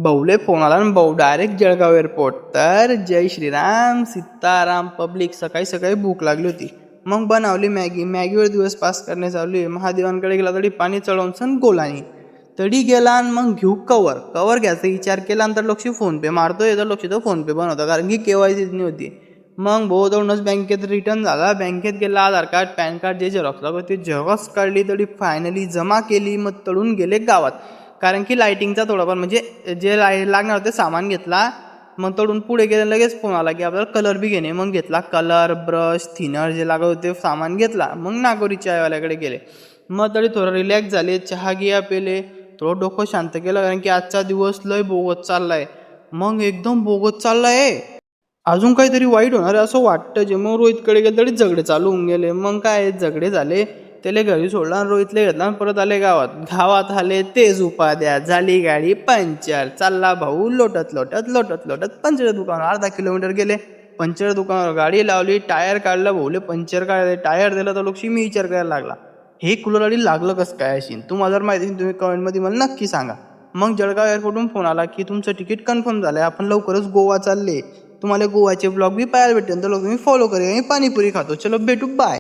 भाऊले फोन आला आणि भाऊ डायरेक्ट जळगाव एअरपोर्ट. तर जय श्रीराम सीताराम पब्लिक. सकाळी सकाळी भूक लागली होती, मग बनवली मॅगी. मॅगीवर दिवस पास करणे चालू आहे. महादेवांकडे गेला तरी पाणी चढवून सण गोलानी तडी गेला आणि मग घेऊ कवर घ्यायचा विचार केला. नंतर लक्ष फोनपे मारतोय तर लक्ष तो फोनपे बनवता, कारण की KYC नाही होती. मग भाऊ दोनच बँकेत रिटर्न झाला. बँकेत गेला, आधार कार्ड पॅन कार्ड जे झेरॉक्स लागत ते झेरॉक्स काढली, तरी फायनली जमा केली. मग तळून गेले गावात, कारण की लायटिंगचा थोडाफार म्हणजे जे लागणार होते सामान घेतला. मग तळून पुढे गेले, लगेच फोन आला की आपल्याला कलर बी घेणे. मग घेतला कलर, ब्रश, थिनर जे लागत होते सामान घेतला. मग नागोरी चायवाल्याकडे गेले. मग तरी थोडं रिलॅक्स झाले, चहा गिया पेले, थोडं डोकं शांत केलं, कारण की आजचा दिवस लय बोगत चाललाय. मग एकदम बोगत चाललाय, अजून काहीतरी वाईट होणार आहे असं वाटतं. जे मग रोहितकडे गेले तरी झगडे चालू होऊन गेले. मग काय झगडे झाले, त्याला घरी सोडला आणि रोहितले घेतला आणि परत आले गावात आले तेच उपाध्या. झाली गाडी पंक्चर. चालला भाऊ लोटत पंक्चर दुकानावर. अर्धा किलोमीटर गेले, पंक्चर दुकानावर गाडी लावली, टायर काढला. भाऊले पंक्चर काढले, टायर दिला तर लोकशी मी विचार करायला लागला, हे कुलरवाडी लागलं कसं काय असेल. तुम्हाला जर माहिती तुम्ही कमेंटमध्ये मला नक्की सांगा. मग जळगाव एअरपोर्टहून फोन आला की तुमचं तिकीट कन्फर्म झालं आहे, आपण लवकरच गोवा चालले. तुम्हाला गोवाचे ब्लॉग बी पाहायला भेटेल, तर लोक तुम्ही फॉलो करा. पाणीपुरी खातो. चलो भेटू, बाय.